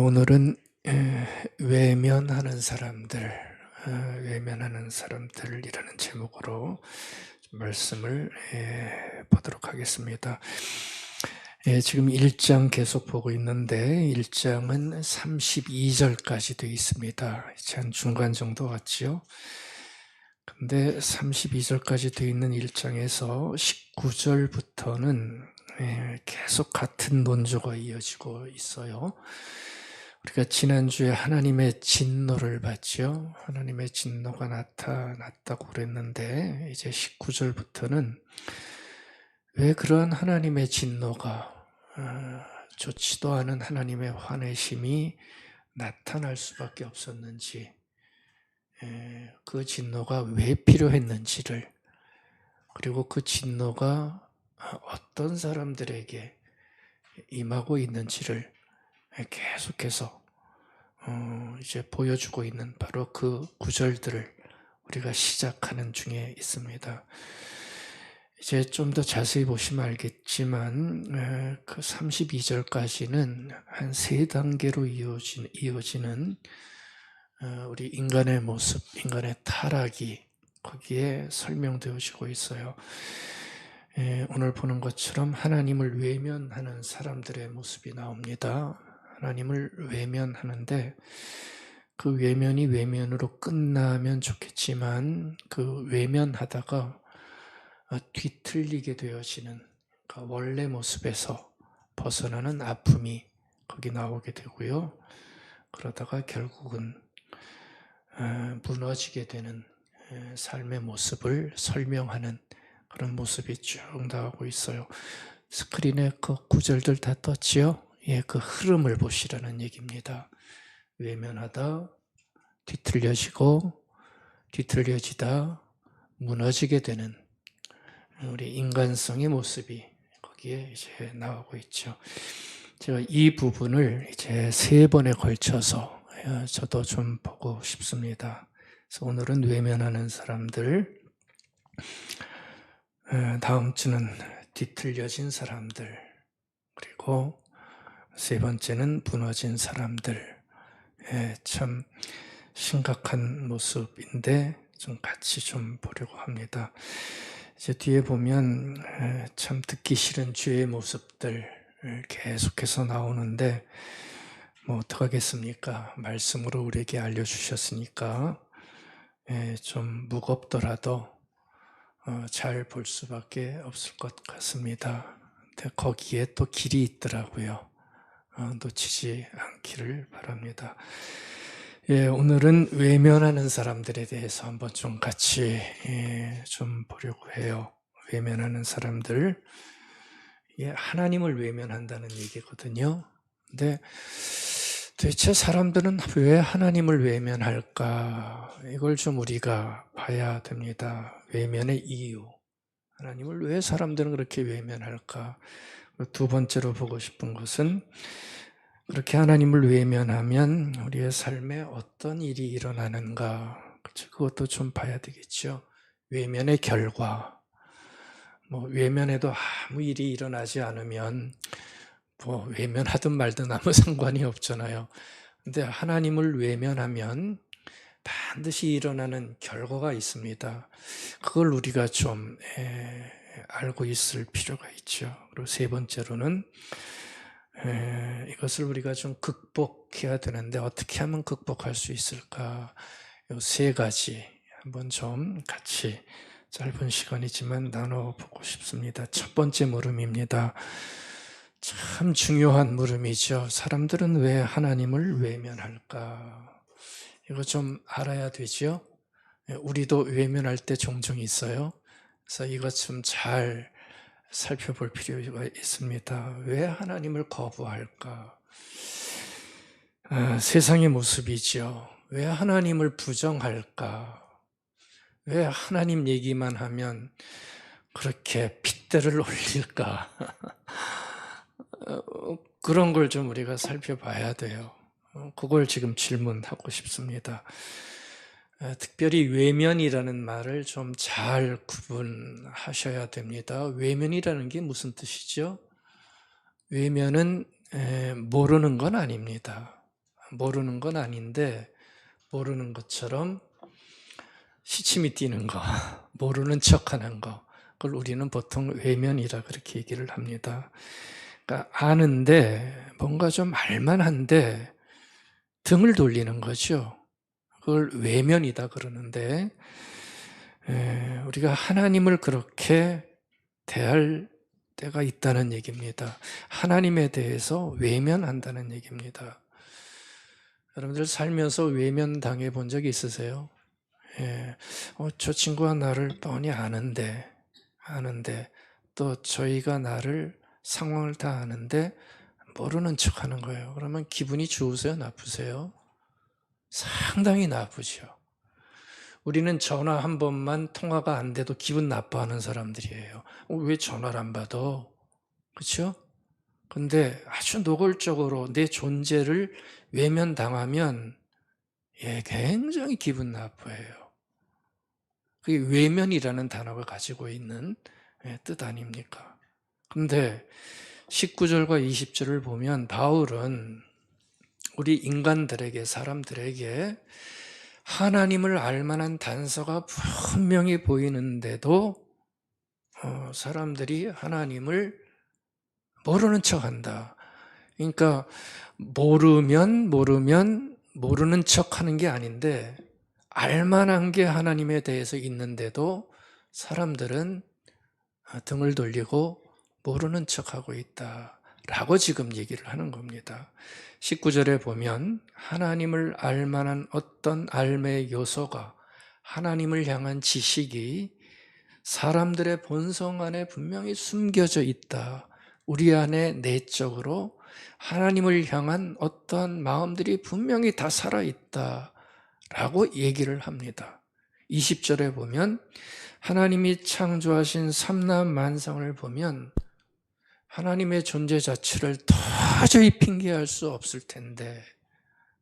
오늘은 외면하는 사람들이라는 제목으로 말씀을 보도록 하겠습니다. 지금 1장 계속 보고 있는데 1장은 32절까지 되어 있습니다. 한 중간 정도 왔지요. 근데 32절까지 되어 있는 1장에서 19절부터는 계속 같은 논조가 이어지고 있어요. 우리가 지난주에 하나님의 진노를 봤죠. 하나님의 진노가 나타났다고 그랬는데 이제 19절부터는 왜 그러한 하나님의 진노가 좋지도 않은 하나님의 화내심이 나타날 수밖에 없었는지, 그 진노가 왜 필요했는지를, 그리고 그 진노가 어떤 사람들에게 임하고 있는지를 계속해서 이제 보여주고 있는 바로 그 구절들을 우리가 시작하는 중에 있습니다. 이제 좀 더 자세히 보시면 알겠지만 그 32절까지는 한 3단계로 이어지는 우리 인간의 모습, 인간의 타락이 거기에 설명되어지고 있어요. 오늘 보는 것처럼 하나님을 외면하는 사람들의 모습이 나옵니다. 하나님을 외면하는데 그 외면이 외면으로 끝나면 좋겠지만 그 외면하다가 뒤틀리게 되어지는, 그러니까 원래 모습에서 벗어나는 아픔이 거기 나오게 되고요. 그러다가 결국은 무너지게 되는 삶의 모습을 설명하는 그런 모습이 쭉 나오고 있어요. 스크린에 그 구절들 다 떴지요? 그 흐름을 보시라는 얘기입니다. 외면하다, 뒤틀려지고, 뒤틀려지다, 무너지게 되는 우리 인간성의 모습이 거기에 이제 나오고 있죠. 제가 이 부분을 이제 3번에 걸쳐서 저도 좀 보고 싶습니다. 그래서 오늘은 외면하는 사람들, 다음 주는 뒤틀려진 사람들, 그리고 3번째는 무너진 사람들. 참 심각한 모습인데 좀 같이 좀 보려고 합니다. 이제 뒤에 보면 참 듣기 싫은 죄의 모습들 계속해서 나오는데 뭐 어떡하겠습니까? 말씀으로 우리에게 알려주셨으니까 좀 무겁더라도 잘 볼 수밖에 없을 것 같습니다. 근데 거기에 또 길이 있더라고요. 놓치지 않기를 바랍니다. 오늘은 외면하는 사람들에 대해서 한번 좀 같이 좀 보려고 해요. 외면하는 사람들, 하나님을 외면한다는 얘기거든요. 근데 도대체 사람들은 왜 하나님을 외면할까? 이걸 좀 우리가 봐야 됩니다. 외면의 이유. 하나님을 왜 사람들은 그렇게 외면할까? 2번째로 보고 싶은 것은 그렇게 하나님을 외면하면 우리의 삶에 어떤 일이 일어나는가? 그것도 좀 봐야 되겠죠. 외면의 결과. 외면해도 아무 일이 일어나지 않으면 외면하든 말든 아무 상관이 없잖아요. 근데 하나님을 외면하면 반드시 일어나는 결과가 있습니다. 그걸 우리가 좀 알고 있을 필요가 있죠. 그리고 3번째로는 이것을 우리가 좀 극복해야 되는데 어떻게 하면 극복할 수 있을까? 이 3가지 한번 좀 같이 짧은 시간이지만 나눠보고 싶습니다. 첫 번째 물음입니다. 참 중요한 물음이죠. 사람들은 왜 하나님을 외면할까? 이거 좀 알아야 되죠. 우리도 외면할 때 종종 있어요. 그래서 이것 좀 잘 살펴볼 필요가 있습니다. 왜 하나님을 거부할까? 세상의 모습이죠. 왜 하나님을 부정할까? 왜 하나님 얘기만 하면 그렇게 핏대를 올릴까? 그런 걸 좀 우리가 살펴봐야 돼요. 그걸 지금 질문하고 싶습니다. 특별히 외면이라는 말을 좀 잘 구분하셔야 됩니다. 외면이라는 게 무슨 뜻이죠? 외면은 모르는 건 아닙니다. 모르는 건 아닌데 모르는 것처럼 시침이 뛰는 거, 모르는 척하는 거, 그걸 우리는 보통 외면이라 그렇게 얘기를 합니다. 그러니까 아는데 뭔가 좀 알만한데 등을 돌리는 거죠. 그걸 외면이다 그러는데 우리가 하나님을 그렇게 대할 때가 있다는 얘기입니다. 하나님에 대해서 외면한다는 얘기입니다. 여러분들 살면서 외면당해 본 적이 있으세요? 저 친구가 나를 뻔히 아는데 또 저희가 나를 상황을 다 아는데 모르는 척하는 거예요. 그러면 기분이 좋으세요? 나쁘세요? 상당히 나쁘죠. 우리는 전화 한 번만 통화가 안 돼도 기분 나빠하는 사람들이에요. 왜 전화를 안 받아? 그렇죠? 근데 아주 노골적으로 내 존재를 외면당하면 굉장히 기분 나빠해요. 그게 외면이라는 단어가 가지고 있는 뜻 아닙니까? 근데 19절과 20절을 보면 바울은 우리 인간들에게, 사람들에게 하나님을 알만한 단서가 분명히 보이는데도 사람들이 하나님을 모르는 척한다. 그러니까 모르면 모르는 척하는 게 아닌데 알만한 게 하나님에 대해서 있는데도 사람들은 등을 돌리고 모르는 척하고 있다라고 지금 얘기를 하는 겁니다. 19절에 보면 하나님을 알만한 어떤 알매의 요소가, 하나님을 향한 지식이 사람들의 본성 안에 분명히 숨겨져 있다. 우리 안에 내적으로 하나님을 향한 어떠한 마음들이 분명히 다 살아있다 라고 얘기를 합니다. 20절에 보면 하나님이 창조하신 삼라만상을 보면 하나님의 존재 자체를 도저히 핑계할 수 없을 텐데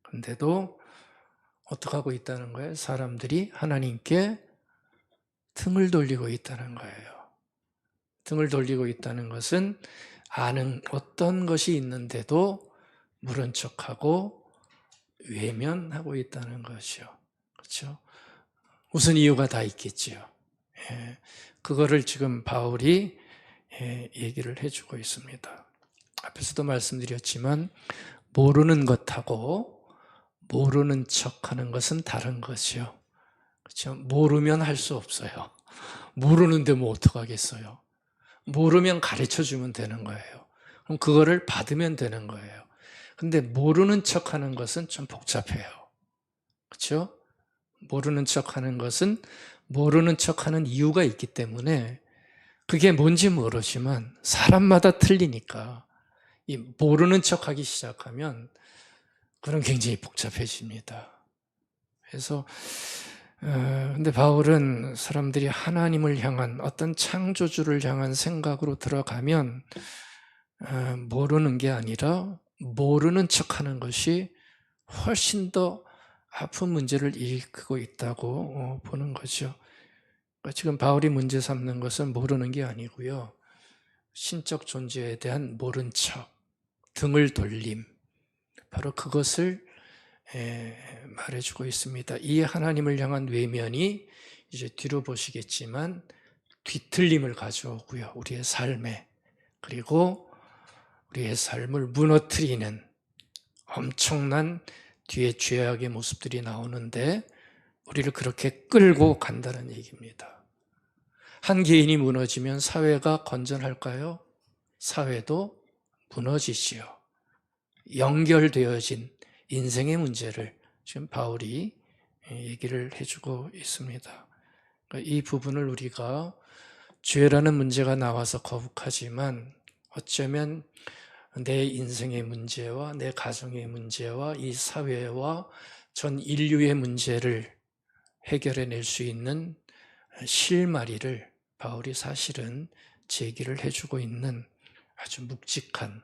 근데도 어떻게 하고 있다는 거예요? 사람들이 하나님께 등을 돌리고 있다는 거예요. 등을 돌리고 있다는 것은 아는 어떤 것이 있는데도 모른 척하고 외면하고 있다는 것이죠. 그렇죠? 무슨 이유가 다 있겠지요. 그거를 지금 바울이 얘기를 해주고 있습니다. 앞에서도 말씀드렸지만 모르는 것하고 모르는 척하는 것은 다른 것이요. 그렇죠? 모르면 할 수 없어요. 모르는데 뭐 어떡하겠어요. 모르면 가르쳐주면 되는 거예요. 그럼 그거를 받으면 되는 거예요. 근데 모르는 척하는 것은 좀 복잡해요. 그렇죠? 모르는 척하는 것은 모르는 척하는 이유가 있기 때문에 그게 뭔지 모르지만 사람마다 틀리니까 이 모르는 척하기 시작하면 그건 굉장히 복잡해집니다. 그래서 근데 바울은 사람들이 하나님을 향한 어떤 창조주를 향한 생각으로 들어가면 모르는 게 아니라 모르는 척하는 것이 훨씬 더 아픈 문제를 일으키고 있다고 보는 거죠. 지금 바울이 문제 삼는 것은 모르는 게 아니고요. 신적 존재에 대한 모른 척, 등을 돌림, 바로 그것을 말해주고 있습니다. 이 하나님을 향한 외면이 이제 뒤로 보시겠지만 뒤틀림을 가져오고요. 우리의 삶에. 그리고 우리의 삶을 무너뜨리는 엄청난 뒤에 죄악의 모습들이 나오는데 우리를 그렇게 끌고 간다는 얘기입니다. 한 개인이 무너지면 사회가 건전할까요? 사회도 무너지지요. 연결되어진 인생의 문제를 지금 바울이 얘기를 해주고 있습니다. 이 부분을 우리가 죄라는 문제가 나와서 거북하지만 어쩌면 내 인생의 문제와 내 가정의 문제와 이 사회와 전 인류의 문제를 해결해낼 수 있는 실마리를 바울이 사실은 제기를 해주고 있는 아주 묵직한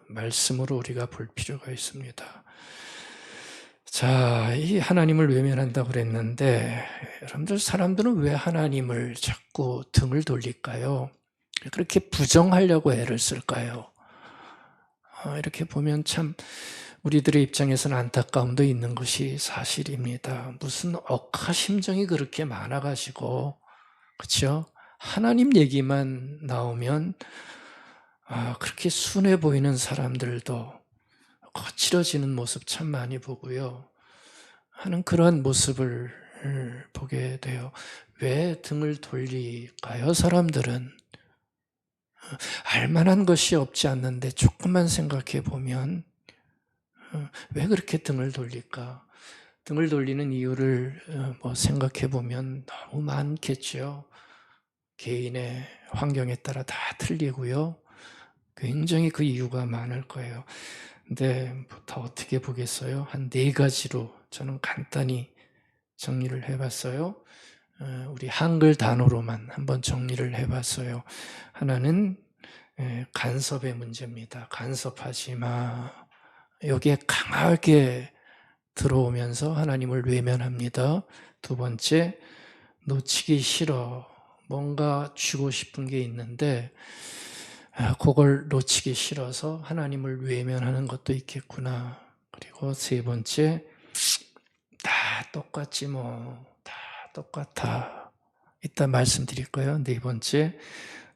말씀으로 우리가 볼 필요가 있습니다. 자, 이 하나님을 외면한다고 그랬는데 여러분들 사람들은 왜 하나님을 자꾸 등을 돌릴까요? 그렇게 부정하려고 애를 쓸까요? 이렇게 보면 참 우리들의 입장에서는 안타까움도 있는 것이 사실입니다. 무슨 억하심정이 그렇게 많아가지고, 그렇죠? 하나님 얘기만 나오면 그렇게 순해 보이는 사람들도 거칠어지는 모습 참 많이 보고요. 하는 그러한 모습을 보게 돼요. 왜 등을 돌릴까요? 사람들은 알만한 것이 없지 않는데 조금만 생각해 보면 왜 그렇게 등을 돌릴까? 등을 돌리는 이유를 생각해 보면 너무 많겠죠. 개인의 환경에 따라 다 틀리고요. 굉장히 그 이유가 많을 거예요. 근데 더 어떻게 보겠어요? 한 4가지로 저는 간단히 정리를 해봤어요. 우리 한글 단어로만 한번 정리를 해봤어요. 하나는 간섭의 문제입니다. 간섭하지 마. 여기에 강하게 들어오면서 하나님을 외면합니다. 2번째, 놓치기 싫어. 뭔가 쥐고 싶은 게 있는데 그걸 놓치기 싫어서 하나님을 외면하는 것도 있겠구나. 그리고 3번째, 다 똑같지 뭐. 다 똑같아. 이따 말씀드릴 거예요. 4번째,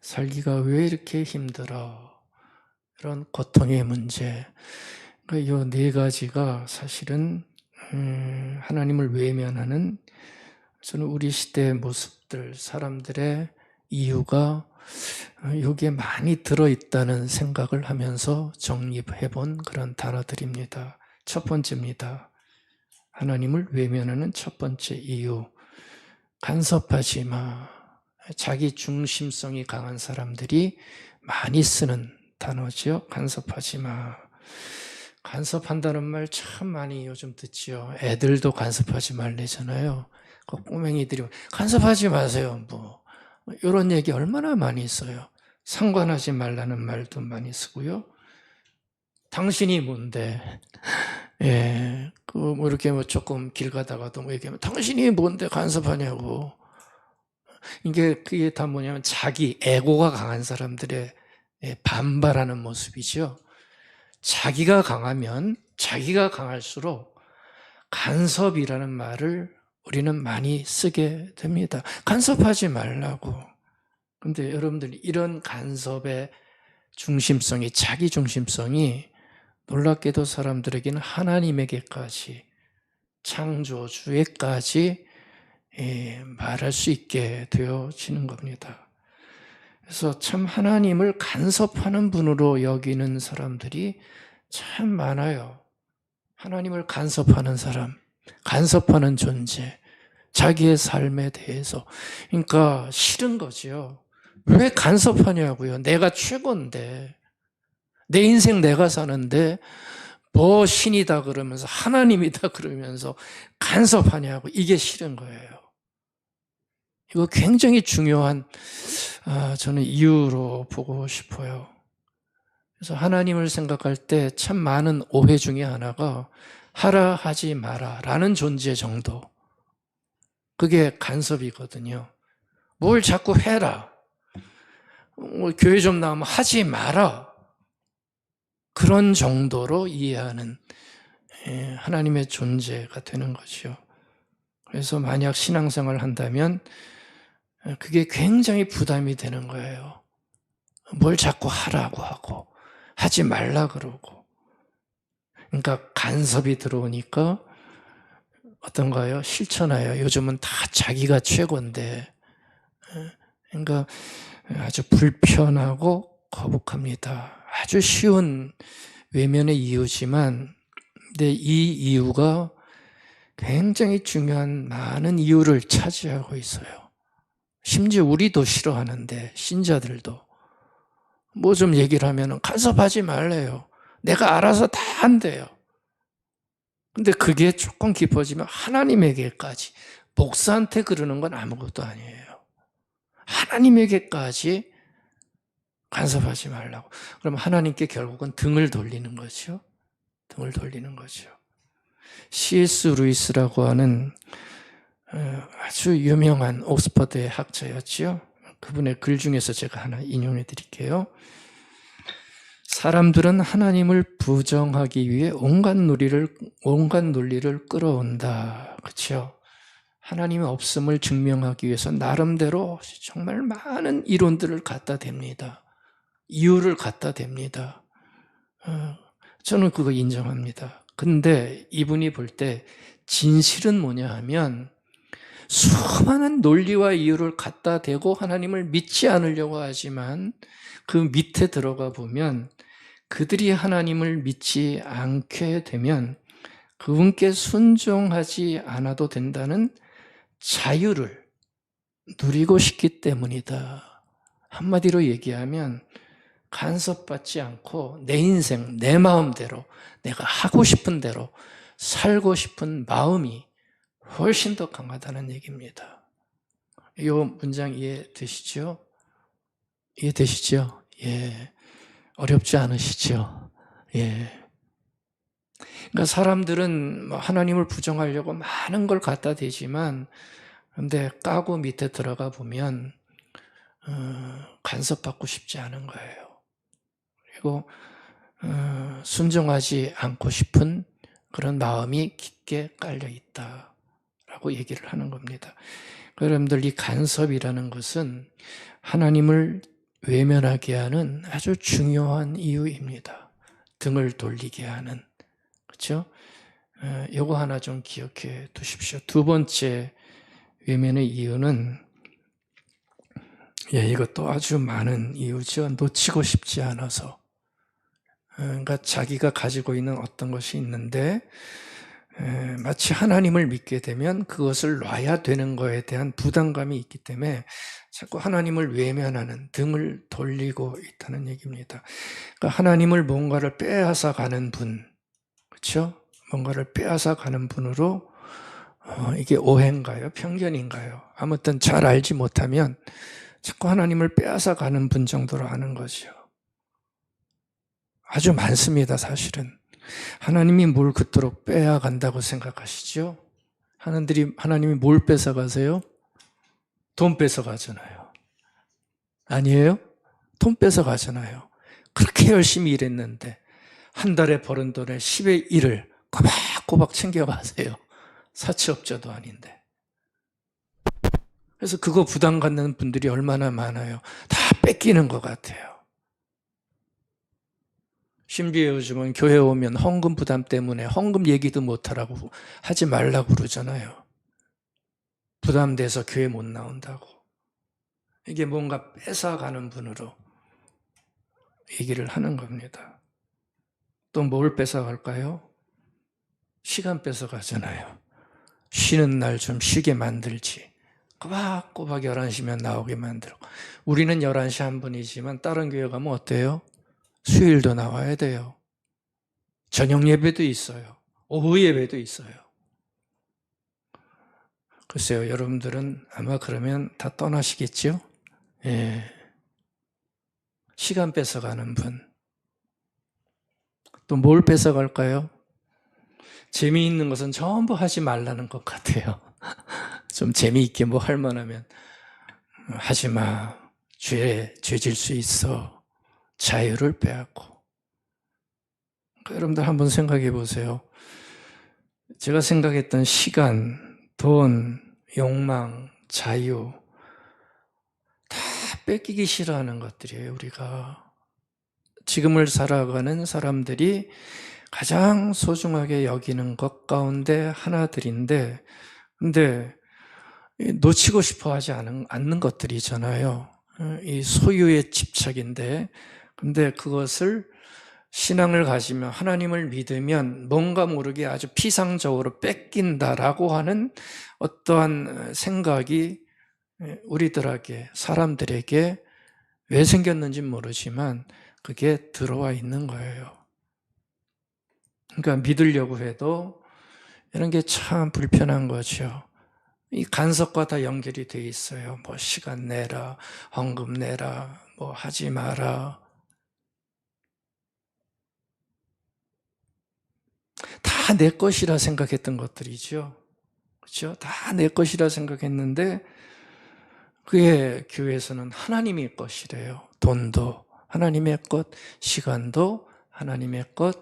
살기가 왜 이렇게 힘들어. 이런 고통의 문제. 이 4가지가 사실은 하나님을 외면하는 저는 우리 시대의 모습들, 사람들의 이유가 여기에 많이 들어있다는 생각을 하면서 정립해 본 그런 단어들입니다. 첫 번째입니다. 하나님을 외면하는 첫 번째 이유. 간섭하지 마. 자기 중심성이 강한 사람들이 많이 쓰는 단어죠. 간섭하지 마. 간섭한다는 말 참 많이 요즘 듣지요. 애들도 간섭하지 말래잖아요. 그 꼬맹이들이 간섭하지 마세요. 뭐 이런 얘기 얼마나 많이 써요. 상관하지 말라는 말도 많이 쓰고요. 당신이 뭔데? 예, 뭐 이렇게 조금 길 가다가도 얘기하면 당신이 뭔데 간섭하냐고. 그게 다 뭐냐면 자기 에고가 강한 사람들의 반발하는 모습이죠. 자기가 강하면 자기가 강할수록 간섭이라는 말을 우리는 많이 쓰게 됩니다. 간섭하지 말라고. 근데 여러분들 이런 간섭의 중심성이 자기 중심성이 놀랍게도 사람들에게는 하나님에게까지 창조주에까지 말할 수 있게 되어지는 겁니다. 그래서 참 하나님을 간섭하는 분으로 여기는 사람들이 참 많아요. 하나님을 간섭하는 사람, 간섭하는 존재, 자기의 삶에 대해서. 그러니까 싫은 거지요. 왜 간섭하냐고요. 내가 최고인데, 내 인생 내가 사는데 뭐 신이다 그러면서 하나님이다 그러면서 간섭하냐고. 이게 싫은 거예요. 이거 굉장히 중요한 저는 이유로 보고 싶어요. 그래서 하나님을 생각할 때 참 많은 오해 중에 하나가 하라 하지 마라 라는 존재 정도. 그게 간섭이거든요. 뭘 자꾸 해라. 교회 좀 나오면 하지 마라. 그런 정도로 이해하는 하나님의 존재가 되는 거죠. 그래서 만약 신앙생활을 한다면 그게 굉장히 부담이 되는 거예요. 뭘 자꾸 하라고 하고 하지 말라 그러고. 그러니까 간섭이 들어오니까 어떤가요? 싫잖아요. 요즘은 다 자기가 최고인데. 그러니까 아주 불편하고 거북합니다. 아주 쉬운 외면의 이유지만 근데 이 이유가 굉장히 중요한 많은 이유를 차지하고 있어요. 심지어 우리도 싫어하는데 신자들도 뭐 좀 얘기를 하면 간섭하지 말래요. 내가 알아서 다 한대요. 근데 그게 조금 깊어지면 하나님에게까지 목사한테 그러는 건 아무것도 아니에요. 하나님에게까지 간섭하지 말라고. 그럼 하나님께 결국은 등을 돌리는 거죠. 등을 돌리는 거죠. C.S. 루이스라고 하는 아주 유명한 옥스퍼드의 학자였죠. 그분의 글 중에서 제가 하나 인용해 드릴게요. 사람들은 하나님을 부정하기 위해 온갖 논리를 끌어온다. 그렇죠? 하나님의 없음을 증명하기 위해서 나름대로 정말 많은 이론들을 갖다 댑니다. 이유를 갖다 댑니다. 저는 그거 인정합니다. 근데 이분이 볼 때 진실은 뭐냐 하면 수많은 논리와 이유를 갖다 대고 하나님을 믿지 않으려고 하지만 그 밑에 들어가 보면 그들이 하나님을 믿지 않게 되면 그분께 순종하지 않아도 된다는 자유를 누리고 싶기 때문이다. 한마디로 얘기하면 간섭받지 않고 내 인생, 내 마음대로 내가 하고 싶은 대로 살고 싶은 마음이 훨씬 더 강하다는 얘기입니다. 이 문장 이해되시죠? 이해되시죠? 예. 어렵지 않으시죠? 예. 그러니까 사람들은 하나님을 부정하려고 많은 걸 갖다 대지만, 근데 까고 밑에 들어가 보면 간섭받고 싶지 않은 거예요. 그리고 순종하지 않고 싶은 그런 마음이 깊게 깔려 있다라고 얘기를 하는 겁니다. 여러분들, 이 간섭이라는 것은 하나님을 외면하게 하는 아주 중요한 이유입니다. 등을 돌리게 하는. 그렇죠? 요거 하나 좀 기억해 두십시오. 두 번째 외면의 이유는, 이것도 아주 많은 이유죠. 놓치고 싶지 않아서. 그러니까 자기가 가지고 있는 어떤 것이 있는데 마치 하나님을 믿게 되면 그것을 놔야 되는 거에 대한 부담감이 있기 때문에 자꾸 하나님을 외면하는, 등을 돌리고 있다는 얘기입니다. 그러니까 하나님을 뭔가를 빼앗아 가는 분, 그렇죠? 뭔가를 빼앗아 가는 분으로, 이게 오해인가요? 편견인가요? 아무튼 잘 알지 못하면 자꾸 하나님을 빼앗아 가는 분 정도로 아는 거죠. 아주 많습니다, 사실은. 하나님이 뭘 그토록 빼앗간다고 생각하시죠? 하나님이 뭘 뺏어가세요? 돈 뺏어가잖아요. 아니에요? 돈 뺏어가잖아요. 그렇게 열심히 일했는데 한 달에 버는 돈의 10의 1을 꼬박꼬박 챙겨가세요. 사채업자도 아닌데. 그래서 그거 부담 갖는 분들이 얼마나 많아요. 다 뺏기는 것 같아요. 심지어 요즘은 교회 오면 헌금 부담 때문에 헌금 얘기도 못하라고, 하지 말라고 그러잖아요. 부담돼서 교회 못 나온다고. 이게 뭔가 뺏어가는 분으로 얘기를 하는 겁니다. 또 뭘 뺏어갈까요? 시간 뺏어가잖아요. 쉬는 날 좀 쉬게 만들지. 꼬박꼬박 11시면 나오게 만들고. 우리는 11시 한 번이지만 다른 교회 가면 어때요? 수요일도 나와야 돼요. 저녁 예배도 있어요. 오후 예배도 있어요. 글쎄요, 여러분들은 아마 그러면 다 떠나시겠죠? 예. 시간 뺏어가는 분. 또 뭘 뺏어갈까요? 재미있는 것은 전부 하지 말라는 것 같아요. 좀 재미있게 뭐 할 만하면 하지 마. 죄질 수 있어. 자유를 빼앗고. 그러니까 여러분들 한번 생각해 보세요. 제가 생각했던 시간, 돈, 욕망, 자유 다 뺏기기 싫어하는 것들이에요, 우리가. 지금을 살아가는 사람들이 가장 소중하게 여기는 것 가운데 하나들인데, 근데 놓치고 싶어 하지 않는 것들이잖아요. 이 소유의 집착인데, 근데 그것을, 신앙을 가지면, 하나님을 믿으면 뭔가 모르게 아주 피상적으로 뺏긴다라고 하는 어떠한 생각이 우리들에게, 사람들에게 왜 생겼는지 모르지만 그게 들어와 있는 거예요. 그러니까 믿으려고 해도 이런 게 참 불편한 거죠. 이 간섭과 다 연결이 돼 있어요. 뭐 시간 내라, 헌금 내라, 뭐 하지 마라. 다 내 것이라 생각했던 것들이죠. 그렇죠? 다 내 것이라 생각했는데 그게 교회에서는 하나님의 것이래요. 돈도, 하나님의 것, 시간도 하나님의 것,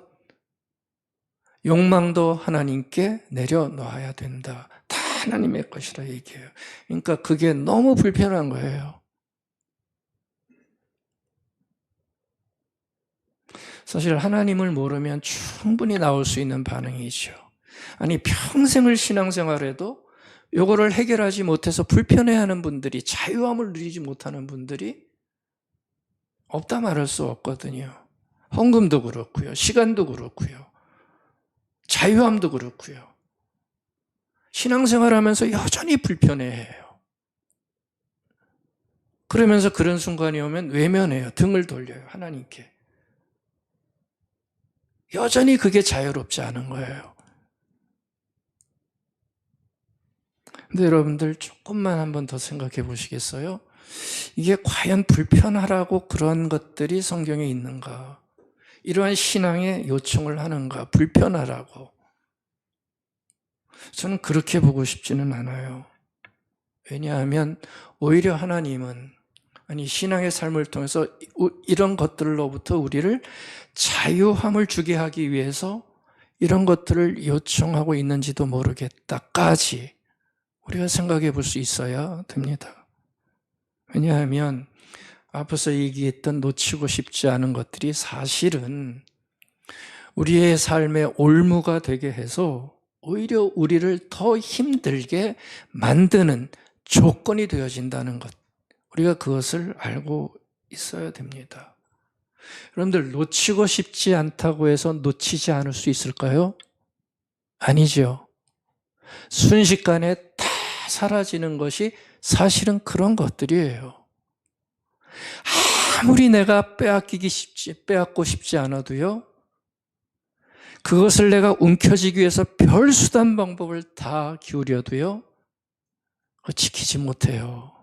욕망도 하나님께 내려놓아야 된다. 다 하나님의 것이라 얘기해요. 그러니까 그게 너무 불편한 거예요. 사실 하나님을 모르면 충분히 나올 수 있는 반응이죠. 아니 평생을 신앙생활해도 요거를 해결하지 못해서 불편해하는 분들이, 자유함을 누리지 못하는 분들이 없다 말할 수 없거든요. 헌금도 그렇고요. 시간도 그렇고요. 자유함도 그렇고요. 신앙생활하면서 여전히 불편해해요. 그러면서 그런 순간이 오면 외면해요. 등을 돌려요. 하나님께. 여전히 그게 자유롭지 않은 거예요. 근데 여러분들 조금만 한번 더 생각해 보시겠어요? 이게 과연 불편하라고 그런 것들이 성경에 있는가? 이러한 신앙의 요청을 하는가? 불편하라고. 저는 그렇게 보고 싶지는 않아요. 왜냐하면 오히려 하나님은, 아니 신앙의 삶을 통해서 이런 것들로부터 우리를 자유함을 주게 하기 위해서 이런 것들을 요청하고 있는지도 모르겠다까지 우리가 생각해 볼 수 있어야 됩니다. 왜냐하면 앞서서 얘기했던 놓치고 싶지 않은 것들이 사실은 우리의 삶의 올무가 되게 해서 오히려 우리를 더 힘들게 만드는 조건이 되어진다는 것, 우리가 그것을 알고 있어야 됩니다. 여러분들 놓치고 싶지 않다고 해서 놓치지 않을 수 있을까요? 아니죠. 순식간에 다 사라지는 것이 사실은 그런 것들이에요. 아무리 내가 빼앗고 싶지 않아도요, 그것을 내가 움켜쥐기 위해서 별 수단 방법을 다 기울여도요, 지키지 못해요.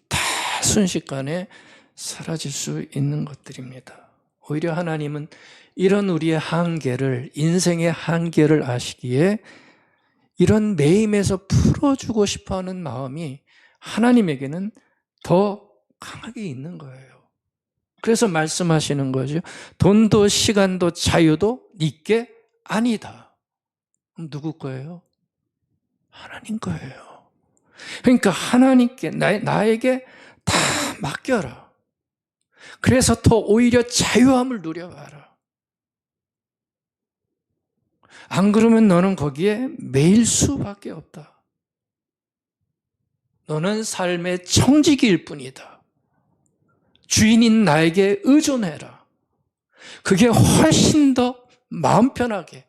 다 순식간에 사라질 수 있는 것들입니다. 오히려 하나님은 이런 우리의 한계를, 인생의 한계를 아시기에 이런 매임에서 풀어주고 싶어하는 마음이 하나님에게는 더 강하게 있는 거예요. 그래서 말씀하시는 거죠. 돈도 시간도 자유도 네게 아니다. 누구 거예요? 하나님 거예요. 그러니까 하나님께 나에게 다 맡겨라. 그래서 더 오히려 자유함을 누려봐라. 안 그러면 너는 거기에 매일 수밖에 없다. 너는 삶의 청지기일 뿐이다. 주인인 나에게 의존해라. 그게 훨씬 더 마음 편하게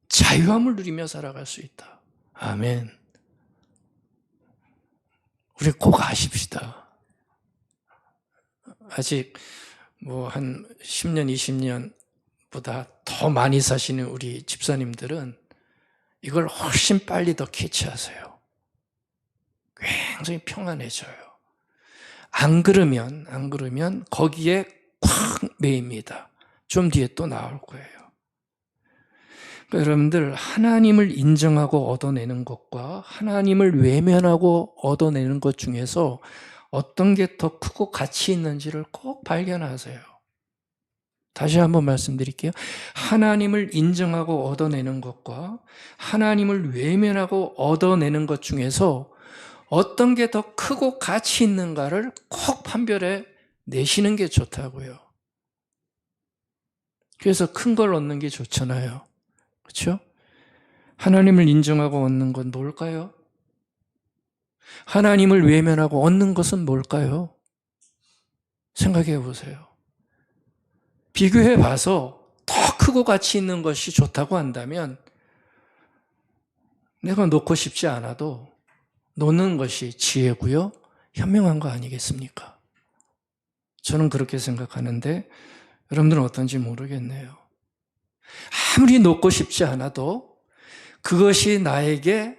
자유함을 누리며 살아갈 수 있다. 아멘. 우리 꼭 아십시다. 아직 한 10년, 20년보다 더 많이 사시는 우리 집사님들은 이걸 훨씬 빨리 더 캐치하세요. 굉장히 평안해져요. 안 그러면 거기에 콱 매입니다. 좀 뒤에 또 나올 거예요. 그러니까 여러분들 하나님을 인정하고 얻어내는 것과 하나님을 외면하고 얻어내는 것 중에서 어떤 게 더 크고 가치 있는지를 꼭 발견하세요. 다시 한번 말씀드릴게요. 하나님을 인정하고 얻어내는 것과 하나님을 외면하고 얻어내는 것 중에서 어떤 게 더 크고 가치 있는가를 꼭 판별해 내시는 게 좋다고요. 그래서 큰 걸 얻는 게 좋잖아요. 그렇죠? 하나님을 인정하고 얻는 건 뭘까요? 하나님을 외면하고 얻는 것은 뭘까요? 생각해 보세요. 비교해 봐서 더 크고 가치 있는 것이 좋다고 한다면 내가 놓고 싶지 않아도 놓는 것이 지혜고요, 현명한 거 아니겠습니까? 저는 그렇게 생각하는데 여러분들은 어떤지 모르겠네요. 아무리 놓고 싶지 않아도 그것이 나에게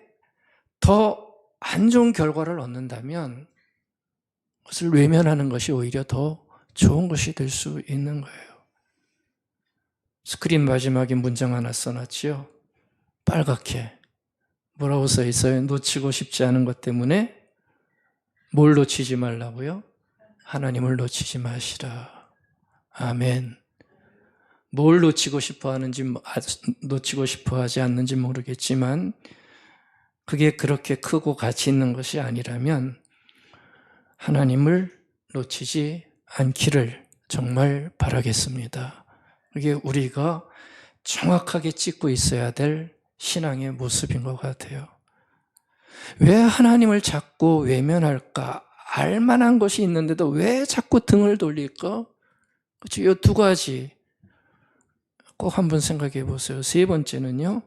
더 안 좋은 결과를 얻는다면 그것을 외면하는 것이 오히려 더 좋은 것이 될 수 있는 거예요. 스크린 마지막에 문장 하나 써놨지요. 빨갛게. 뭐라고 써 있어요? 놓치고 싶지 않은 것 때문에 뭘 놓치지 말라고요? 하나님을 놓치지 마시라. 아멘. 뭘 놓치고 싶어 하는지, 놓치고 싶어 하지 않는지 모르겠지만 그게 그렇게 크고 가치 있는 것이 아니라면 하나님을 놓치지 않기를 정말 바라겠습니다. 그게 우리가 정확하게 짚고 있어야 될 신앙의 모습인 것 같아요. 왜 하나님을 자꾸 외면할까? 알만한 것이 있는데도 왜 자꾸 등을 돌릴까? 그렇죠? 이 두 가지 꼭 한번 생각해 보세요. 세 번째는요,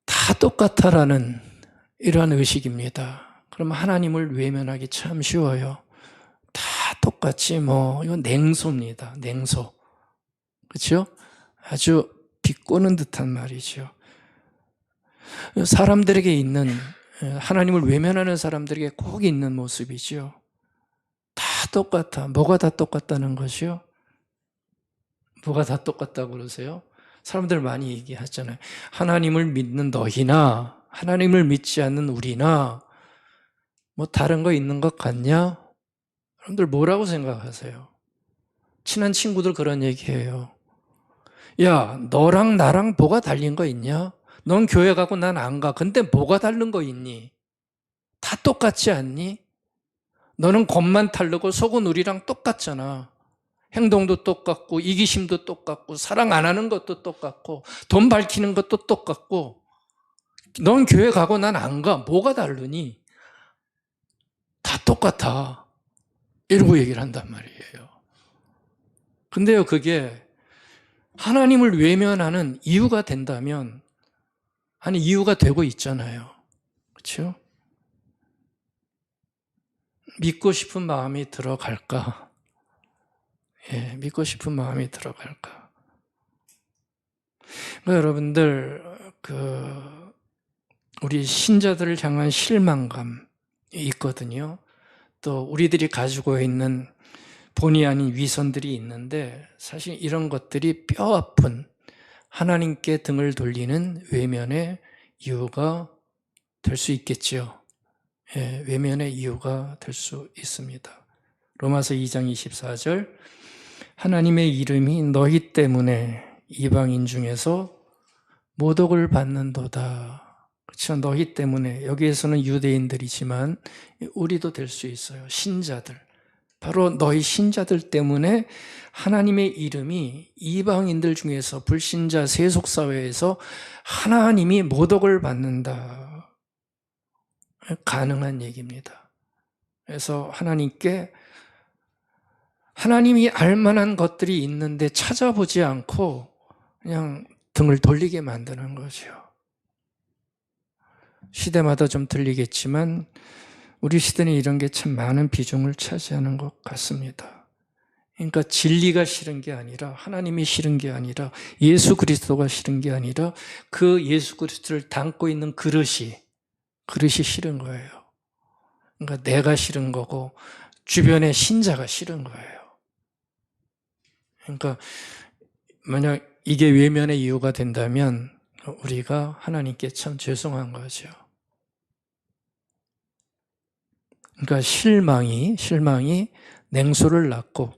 다 똑같아라는 이러한 의식입니다. 그럼 하나님을 외면하기 참 쉬워요. 다 똑같이 이건 냉소입니다. 냉소. 그렇죠? 아주 비꼬는 듯한 말이죠. 사람들에게 있는, 하나님을 외면하는 사람들에게 꼭 있는 모습이죠. 다 똑같아. 뭐가 다 똑같다는 것이요? 뭐가 다 똑같다고 그러세요? 사람들 많이 얘기하잖아요. 하나님을 믿는 너희나 하나님을 믿지 않는 우리나 뭐 다른 거 있는 것 같냐? 여러분들 뭐라고 생각하세요? 친한 친구들 그런 얘기해요. 야, 너랑 나랑 뭐가 달린 거 있냐? 넌 교회 가고 난 안 가. 근데 뭐가 다른 거 있니? 다 똑같지 않니? 너는 겉만 다르고 속은 우리랑 똑같잖아. 행동도 똑같고 이기심도 똑같고 사랑 안 하는 것도 똑같고 돈 밝히는 것도 똑같고 넌 교회 가고 난 안 가. 뭐가 다르니? 다 똑같아. 이러고 얘기를 한단 말이에요. 근데요, 그게 하나님을 외면하는 이유가 된다면, 아니, 이유가 되고 있잖아요. 그렇죠? 믿고 싶은 마음이 들어갈까? 예, 믿고 싶은 마음이 들어갈까? 그러니까 여러분들, 우리 신자들을 향한 실망감이 있거든요. 또 우리들이 가지고 있는 본의 아닌 위선들이 있는데 사실 이런 것들이 뼈아픈 하나님께 등을 돌리는 외면의 이유가 될 수 있겠죠. 예, 외면의 이유가 될 수 있습니다. 로마서 2장 24절 하나님의 이름이 너희 때문에 이방인 중에서 모독을 받는도다. 그렇죠? 너희 때문에 여기에서는 유대인들이지만 우리도 될 수 있어요. 신자들. 바로 너희 신자들 때문에 하나님의 이름이 이방인들 중에서 불신자 세속사회에서 하나님이 모독을 받는다. 가능한 얘기입니다. 그래서 하나님께 하나님이 알만한 것들이 있는데 찾아보지 않고 그냥 등을 돌리게 만드는 거죠. 시대마다 좀 들리겠지만 우리 시대는 이런 게 참 많은 비중을 차지하는 것 같습니다. 그러니까 진리가 싫은 게 아니라 하나님이 싫은 게 아니라 예수 그리스도가 싫은 게 아니라 그 예수 그리스도를 담고 있는 그릇이 싫은 거예요. 그러니까 내가 싫은 거고 주변의 신자가 싫은 거예요. 그러니까 만약 이게 외면의 이유가 된다면 우리가 하나님께 참 죄송한 거죠. 그러니까 실망이 냉소를 낳고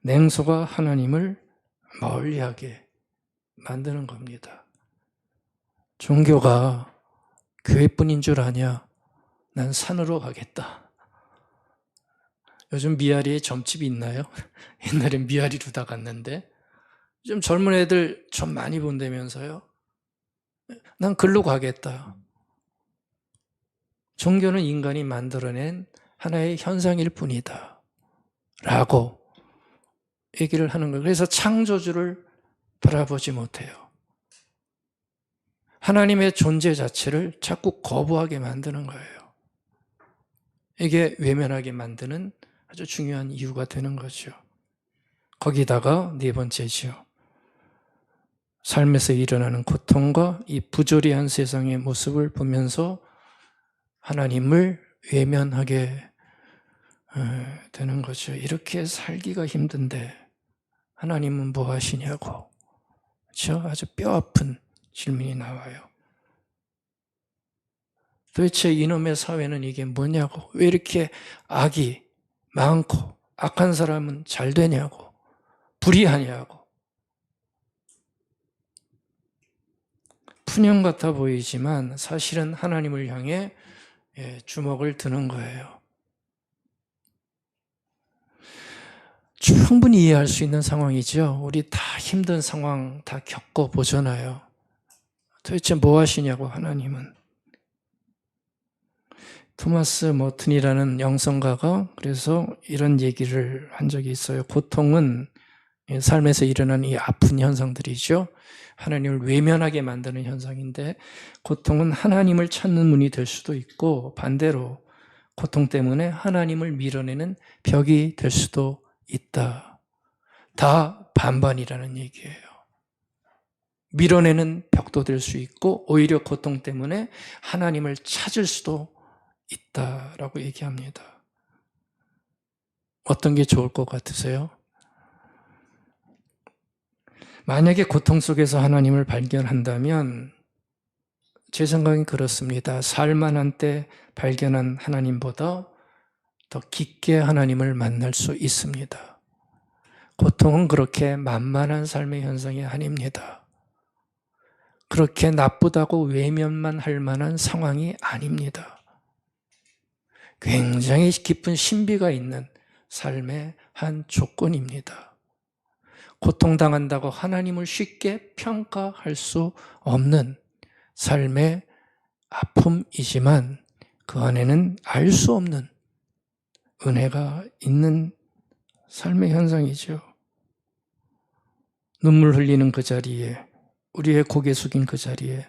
냉소가 하나님을 멀리하게 만드는 겁니다. 종교가 교회뿐인 줄 아냐? 난 산으로 가겠다. 요즘 미아리에 점집이 있나요? 옛날엔 미아리로 다 갔는데 좀 젊은 애들 좀 많이 본다면서요? 난 글로 가겠다. 종교는 인간이 만들어낸 하나의 현상일 뿐이다. 라고 얘기를 하는 거예요. 그래서 창조주를 바라보지 못해요. 하나님의 존재 자체를 자꾸 거부하게 만드는 거예요. 이게 외면하게 만드는 아주 중요한 이유가 되는 거죠. 거기다가 네 번째죠. 삶에서 일어나는 고통과 이 부조리한 세상의 모습을 보면서 하나님을 외면하게 되는 거죠. 이렇게 살기가 힘든데 하나님은 뭐 하시냐고. 그렇죠? 아주 뼈아픈 질문이 나와요. 도대체 이놈의 사회는 이게 뭐냐고. 왜 이렇게 악이 많고 악한 사람은 잘 되냐고, 불의하냐고. 푸념 같아 보이지만 사실은 하나님을 향해 주먹을 드는 거예요. 충분히 이해할 수 있는 상황이죠. 우리 다 힘든 상황 다 겪어보잖아요. 도대체 뭐 하시냐고 하나님은. 토마스 머튼이라는 영성가가 그래서 이런 얘기를 한 적이 있어요. 고통은 삶에서 일어나는 이 아픈 현상들이죠. 하나님을 외면하게 만드는 현상인데, 고통은 하나님을 찾는 문이 될 수도 있고, 반대로 고통 때문에 하나님을 밀어내는 벽이 될 수도 있다. 다 반반이라는 얘기예요. 밀어내는 벽도 될 수 있고, 오히려 고통 때문에 하나님을 찾을 수도 있다라고 얘기합니다. 어떤 게 좋을 것 같으세요? 만약에 고통 속에서 하나님을 발견한다면 제 생각은 그렇습니다. 살만한 때 발견한 하나님보다 더 깊게 하나님을 만날 수 있습니다. 고통은 그렇게 만만한 삶의 현상이 아닙니다. 그렇게 나쁘다고 외면만 할 만한 상황이 아닙니다. 굉장히 깊은 신비가 있는 삶의 한 조건입니다. 고통당한다고 하나님을 쉽게 평가할 수 없는 삶의 아픔이지만 그 안에는 알 수 없는 은혜가 있는 삶의 현상이죠. 눈물 흘리는 그 자리에, 우리의 고개 숙인 그 자리에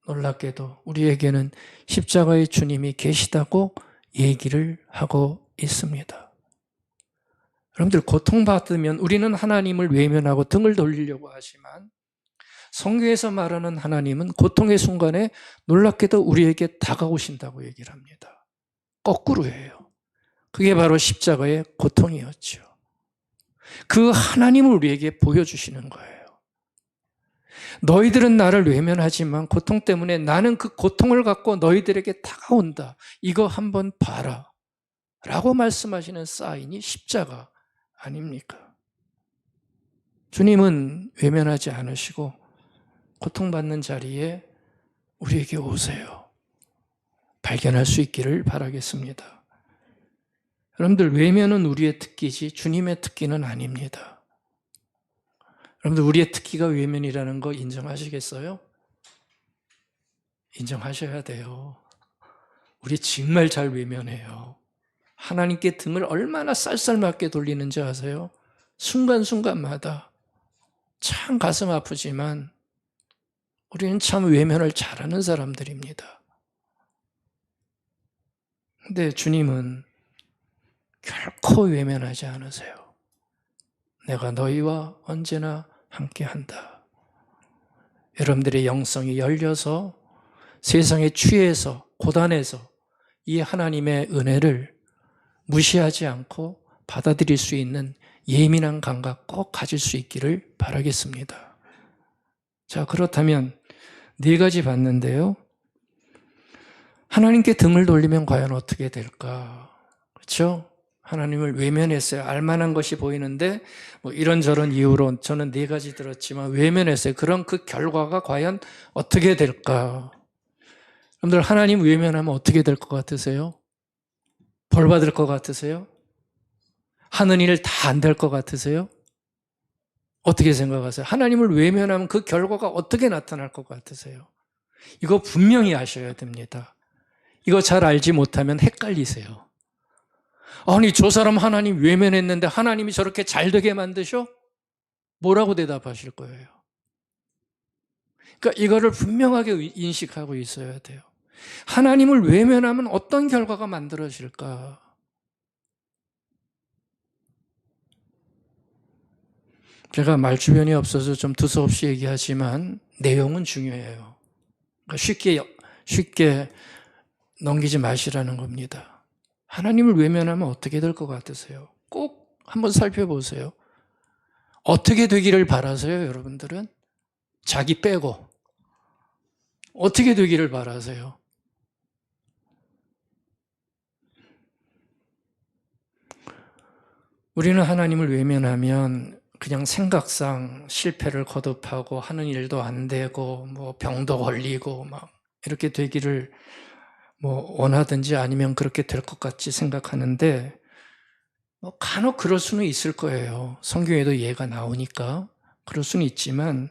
놀랍게도 우리에게는 십자가의 주님이 계시다고 얘기를 하고 있습니다. 여러분들, 고통받으면 우리는 하나님을 외면하고 등을 돌리려고 하지만 성경에서 말하는 하나님은 고통의 순간에 놀랍게도 우리에게 다가오신다고 얘기를 합니다. 거꾸로예요. 그게 바로 십자가의 고통이었죠. 그 하나님을 우리에게 보여주시는 거예요. 너희들은 나를 외면하지만 고통 때문에 나는 그 고통을 갖고 너희들에게 다가온다. 이거 한번 봐라. 라고 말씀하시는 사인이 십자가 아닙니까? 주님은 외면하지 않으시고 고통받는 자리에 우리에게 오세요. 발견할 수 있기를 바라겠습니다. 여러분들, 외면은 우리의 특기지 주님의 특기는 아닙니다. 여러분들, 우리의 특기가 외면이라는 거 인정하시겠어요? 인정하셔야 돼요. 우리 정말 잘 외면해요. 하나님께 등을 얼마나 쌀쌀맞게 돌리는지 아세요? 순간순간마다. 참 가슴 아프지만 우리는 참 외면을 잘하는 사람들입니다. 근데 주님은 결코 외면하지 않으세요. 내가 너희와 언제나 함께한다. 여러분들의 영성이 열려서 세상에 취해서 고단해서 이 하나님의 은혜를 무시하지 않고 받아들일 수 있는 예민한 감각 꼭 가질 수 있기를 바라겠습니다. 자, 그렇다면 네 가지 봤는데요. 하나님께 등을 돌리면 과연 어떻게 될까? 그렇죠? 하나님을 외면했어요. 알만한 것이 보이는데 뭐 이런저런 이유로 저는 네 가지 들었지만 외면했어요. 그럼 그 결과가 과연 어떻게 될까? 여러분들, 하나님 외면하면 어떻게 될 것 같으세요? 벌 받을 것 같으세요? 하는 일 다 안 될 것 같으세요? 어떻게 생각하세요? 하나님을 외면하면 그 결과가 어떻게 나타날 것 같으세요? 이거 분명히 아셔야 됩니다. 이거 잘 알지 못하면 헷갈리세요. 아니, 저 사람 하나님 외면했는데 하나님이 저렇게 잘 되게 만드셔? 뭐라고 대답하실 거예요? 그러니까 이거를 분명하게 인식하고 있어야 돼요. 하나님을 외면하면 어떤 결과가 만들어질까? 제가 말주변이 없어서 좀 두서없이 얘기하지만 내용은 중요해요. 그러니까 쉽게 넘기지 마시라는 겁니다. 하나님을 외면하면 어떻게 될 것 같으세요? 꼭 한번 살펴보세요. 어떻게 되기를 바라세요, 여러분들은? 자기 빼고. 어떻게 되기를 바라세요? 우리는 하나님을 외면하면 그냥 생각상 실패를 거듭하고 하는 일도 안 되고 뭐 병도 걸리고 막 이렇게 되기를 뭐 원하든지 아니면 그렇게 될 것 같이 생각하는데 뭐 간혹 그럴 수는 있을 거예요. 성경에도 예가 나오니까 그럴 수는 있지만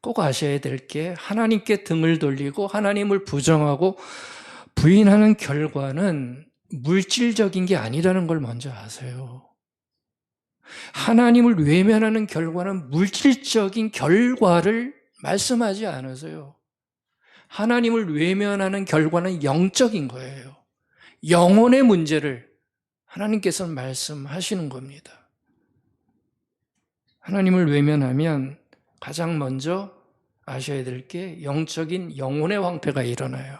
꼭 아셔야 될 게 하나님께 등을 돌리고 하나님을 부정하고 부인하는 결과는 물질적인 게 아니라는 걸 먼저 아세요. 하나님을 외면하는 결과는 물질적인 결과를 말씀하지 않으세요. 하나님을 외면하는 결과는 영적인 거예요. 영혼의 문제를 하나님께서는 말씀하시는 겁니다. 하나님을 외면하면 가장 먼저 아셔야 될 게 영적인 영혼의 황폐가 일어나요.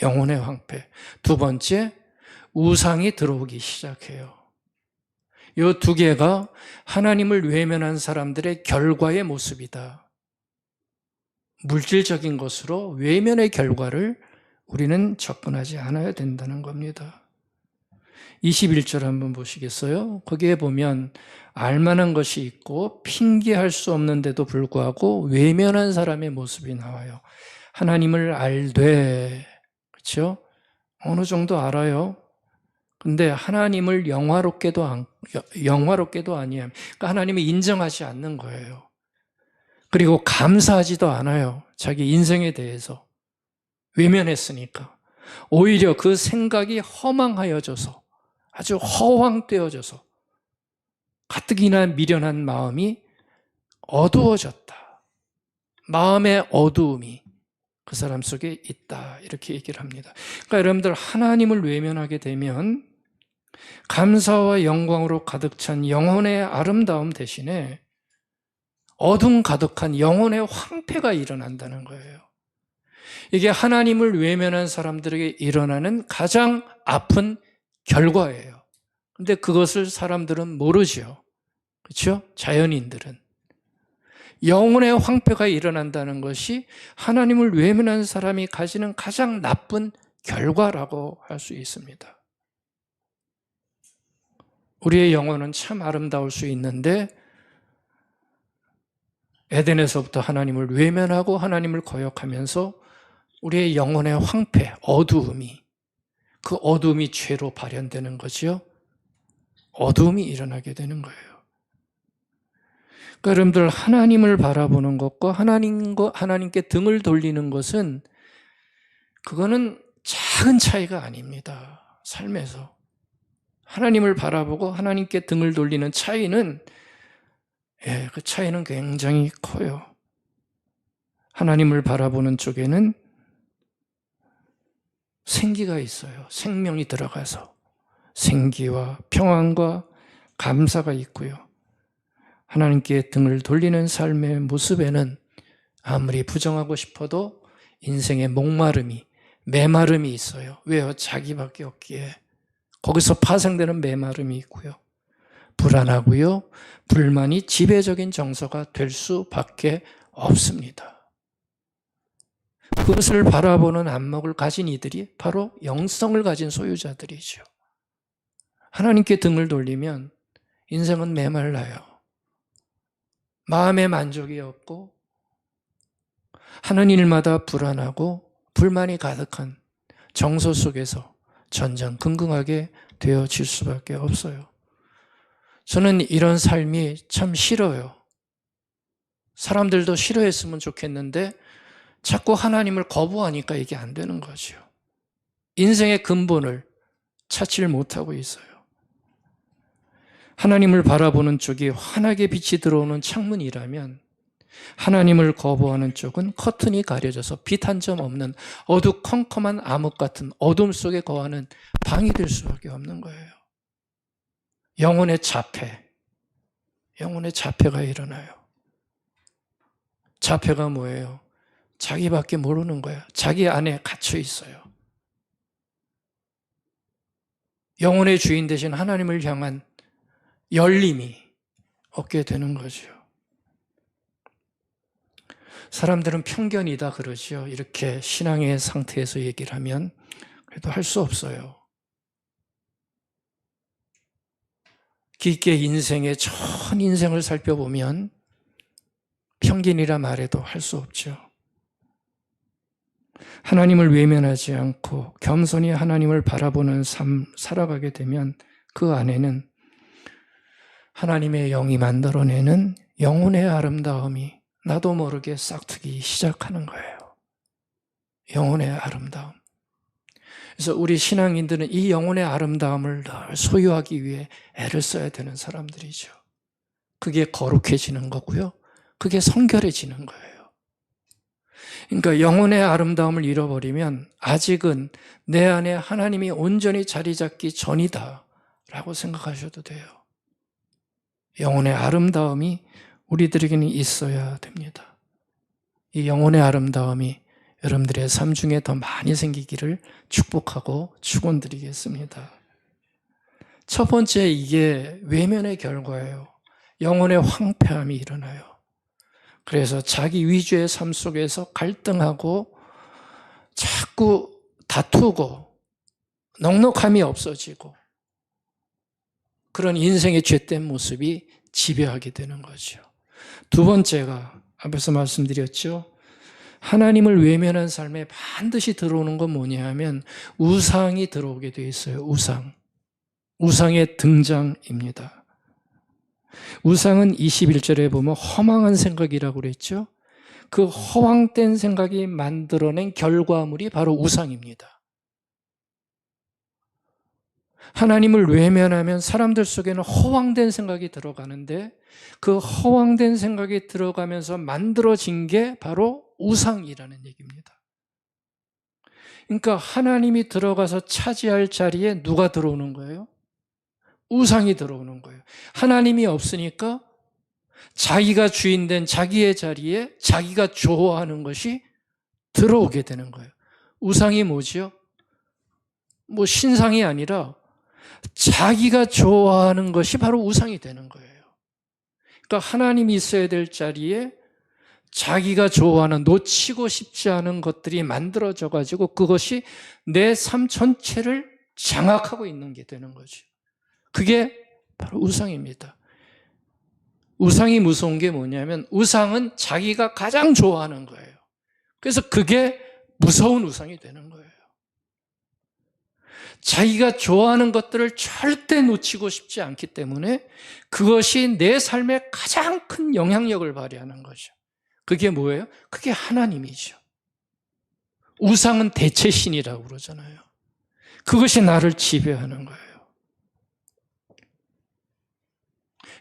영혼의 황폐. 두 번째, 우상이 들어오기 시작해요. 이 두 개가 하나님을 외면한 사람들의 결과의 모습이다. 물질적인 것으로 외면의 결과를 우리는 접근하지 않아야 된다는 겁니다. 21절 한번 보시겠어요? 거기에 보면 알만한 것이 있고 핑계할 수 없는데도 불구하고 외면한 사람의 모습이 나와요. 하나님을 알되, 그렇죠? 어느 정도 알아요. 근데 하나님을 영화롭게도 아니함. 그러니까 하나님을 인정하지 않는 거예요. 그리고 감사하지도 않아요. 자기 인생에 대해서. 외면했으니까. 오히려 그 생각이 허망하여져서 아주 허황되어져서 가뜩이나 미련한 마음이 어두워졌다. 마음의 어두움이 그 사람 속에 있다. 이렇게 얘기를 합니다. 그러니까 여러분들 하나님을 외면하게 되면 감사와 영광으로 가득 찬 영혼의 아름다움 대신에 어둠 가득한 영혼의 황폐가 일어난다는 거예요. 이게 하나님을 외면한 사람들에게 일어나는 가장 아픈 결과예요. 근데 그것을 사람들은 모르죠. 그렇죠? 자연인들은. 영혼의 황폐가 일어난다는 것이 하나님을 외면한 사람이 가지는 가장 나쁜 결과라고 할 수 있습니다. 우리의 영혼은 참 아름다울 수 있는데 에덴에서부터 하나님을 외면하고 하나님을 거역하면서 우리의 영혼의 황폐, 어두움이, 그 어두움이 죄로 발현되는 거죠. 어두움이 일어나게 되는 거예요. 그러니까 여러분들 하나님을 바라보는 것과 하나님께 등을 돌리는 것은 그거는 작은 차이가 아닙니다. 삶에서. 하나님을 바라보고 하나님께 등을 돌리는 차이는 그 차이는 굉장히 커요. 하나님을 바라보는 쪽에는 생기가 있어요. 생명이 들어가서 생기와 평안과 감사가 있고요. 하나님께 등을 돌리는 삶의 모습에는 아무리 부정하고 싶어도 인생의 목마름이, 메마름이 있어요. 왜요? 자기밖에 없기에. 거기서 파생되는 메마름이 있고요. 불안하고요. 불만이 지배적인 정서가 될 수밖에 없습니다. 그것을 바라보는 안목을 가진 이들이 바로 영성을 가진 소유자들이죠. 하나님께 등을 돌리면 인생은 메말라요. 마음의 만족이 없고 하는 일마다 불안하고 불만이 가득한 정서 속에서 전전긍긍하게 되어질 수밖에 없어요. 저는 이런 삶이 참 싫어요. 사람들도 싫어했으면 좋겠는데 자꾸 하나님을 거부하니까 이게 안 되는 거죠. 인생의 근본을 찾지를 못하고 있어요. 하나님을 바라보는 쪽이 환하게 빛이 들어오는 창문이라면 하나님을 거부하는 쪽은 커튼이 가려져서 빛 한 점 없는 어두컴컴한 암흑 같은 어둠 속에 거하는 방이 될 수밖에 없는 거예요. 영혼의 자폐가 일어나요. 자폐가 뭐예요? 자기밖에 모르는 거예요. 자기 안에 갇혀 있어요. 영혼의 주인 대신 하나님을 향한 열림이 없게 되는 거죠. 사람들은 편견이다 그러죠. 이렇게 신앙의 상태에서 얘기를 하면 그래도 할 수 없어요. 깊게 인생의 전 인생을 살펴보면 평균이라 말해도 할 수 없죠. 하나님을 외면하지 않고 겸손히 하나님을 바라보는 삶 살아가게 되면 그 안에는 하나님의 영이 만들어내는 영혼의 아름다움이 나도 모르게 싹트기 시작하는 거예요. 영혼의 아름다움. 그래서 우리 신앙인들은 이 영혼의 아름다움을 늘 소유하기 위해 애를 써야 되는 사람들이죠. 그게 거룩해지는 거고요. 그게 성결해지는 거예요. 그러니까 영혼의 아름다움을 잃어버리면 아직은 내 안에 하나님이 온전히 자리 잡기 전이다 라고 생각하셔도 돼요. 영혼의 아름다움이 우리들에게는 있어야 됩니다. 이 영혼의 아름다움이 여러분들의 삶 중에 더 많이 생기기를 축복하고 축원드리겠습니다. 첫 번째, 이게 외면의 결과예요. 영혼의 황폐함이 일어나요. 그래서 자기 위주의 삶 속에서 갈등하고 자꾸 다투고 넉넉함이 없어지고 그런 인생의 죄된 모습이 지배하게 되는 거죠. 두 번째가 앞에서 말씀드렸죠. 하나님을 외면한 삶에 반드시 들어오는 건 뭐냐 하면 우상이 들어오게 돼 있어요. 우상의 등장입니다. 우상은 21절에 보면 허망한 생각이라고 그랬죠. 그 허황된 생각이 만들어낸 결과물이 바로 우상입니다. 하나님을 외면하면 사람들 속에는 허황된 생각이 들어가는데 그 허황된 생각이 들어가면서 만들어진 게 바로 우상이라는 얘기입니다. 그러니까 하나님이 들어가서 차지할 자리에 누가 들어오는 거예요? 우상이 들어오는 거예요. 하나님이 없으니까 자기가 주인된 자기의 자리에 자기가 좋아하는 것이 들어오게 되는 거예요. 우상이 뭐지요? 뭐 신상이 아니라 자기가 좋아하는 것이 바로 우상이 되는 거예요. 그러니까 하나님이 있어야 될 자리에 자기가 좋아하는, 놓치고 싶지 않은 것들이 만들어져 가지고 그것이 내 삶 전체를 장악하고 있는 게 되는 거죠. 그게 바로 우상입니다. 우상이 무서운 게 뭐냐면 우상은 자기가 가장 좋아하는 거예요. 그래서 그게 무서운 우상이 되는 거예요. 자기가 좋아하는 것들을 절대 놓치고 싶지 않기 때문에 그것이 내 삶에 가장 큰 영향력을 발휘하는 거죠. 그게 뭐예요? 그게 하나님이죠. 우상은 대체신이라고 그러잖아요. 그것이 나를 지배하는 거예요.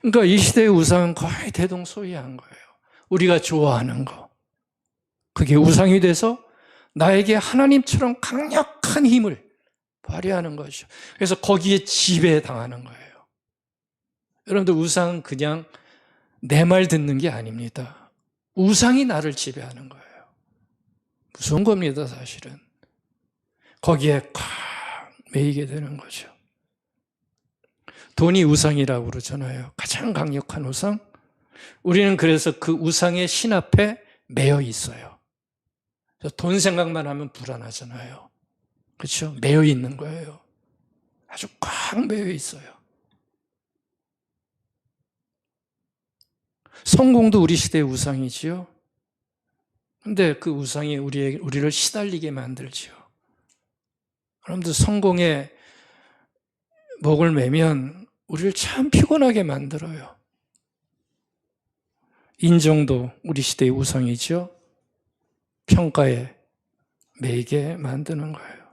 그러니까 이 시대의 우상은 거의 대동소이한 거예요. 우리가 좋아하는 거. 그게 우상이 돼서 나에게 하나님처럼 강력한 힘을 발휘하는 거죠. 그래서 거기에 지배당하는 거예요. 여러분들 우상은 그냥 내 말 듣는 게 아닙니다. 우상이 나를 지배하는 거예요. 무서운 겁니다, 사실은. 거기에 콱 매이게 되는 거죠. 돈이 우상이라고 그러잖아요. 가장 강력한 우상. 우리는 그래서 그 우상의 신 앞에 매여 있어요. 돈 생각만 하면 불안하잖아요. 그렇죠? 매여 있는 거예요. 아주 꽉 매여 있어요. 성공도 우리 시대의 우상이지요. 근데 그 우상이 우리를 시달리게 만들지요. 여러분들 성공에 목을 매면 우리를 참 피곤하게 만들어요. 인정도 우리 시대의 우상이죠. 평가에 매이게 만드는 거예요.